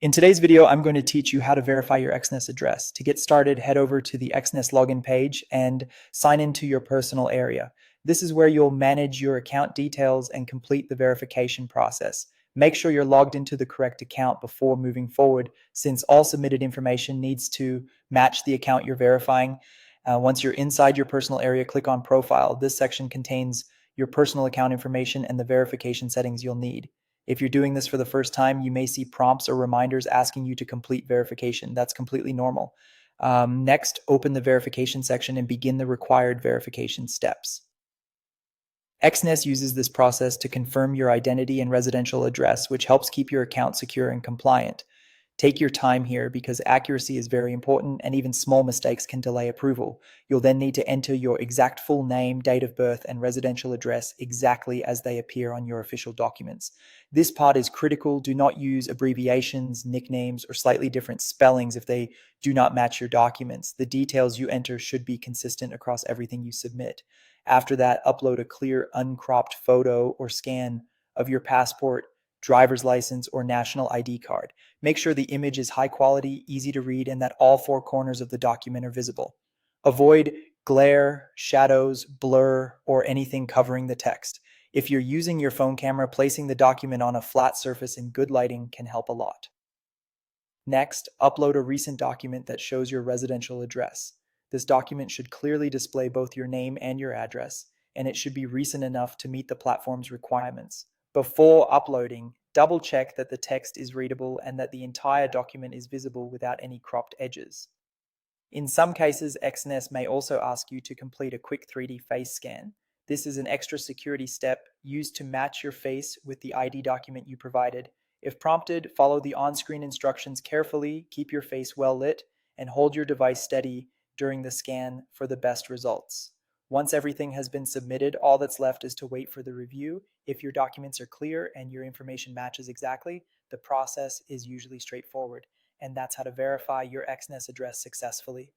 In today's video, I'm going to teach you how to verify your Exness address. To get started, head over to the Exness login page and sign into your personal area. This is where you'll manage your account details and complete the verification process. Make sure you're logged into the correct account before moving forward, since all submitted information needs to match the account you're verifying. Once you're inside your personal area, click on Profile. This section contains your personal account information and the verification settings you'll need. If you're doing this for the first time, you may see prompts or reminders asking you to complete verification. That's completely normal. Next, open the verification section and begin the required verification steps. Exness uses this process to confirm your identity and residential address, which helps keep your account secure and compliant. Take your time here because accuracy is very important and even small mistakes can delay approval. You'll then need to enter your exact full name, date of birth, and residential address exactly as they appear on your official documents. This part is critical. Do not use abbreviations, nicknames, or slightly different spellings if they do not match your documents. The details you enter should be consistent across everything you submit. After that, upload a clear, uncropped photo or scan of your passport, driver's license, or national ID card. Make sure the image is high quality, easy to read, and that all four corners of the document are visible. Avoid glare, shadows, blur, or anything covering the text. If you're using your phone camera, placing the document on a flat surface in good lighting can help a lot. Next, upload a recent document that shows your residential address. This document should clearly display both your name and your address, and it should be recent enough to meet the platform's requirements. Before uploading, double check that the text is readable and that the entire document is visible without any cropped edges. In some cases, Exness may also ask you to complete a quick 3D face scan. This is an extra security step used to match your face with the ID document you provided. If prompted, follow the on-screen instructions carefully, keep your face well lit, and hold your device steady during the scan for the best results. Once everything has been submitted, all that's left is to wait for the review. If your documents are clear and your information matches exactly, the process is usually straightforward. And that's how to verify your Exness address successfully.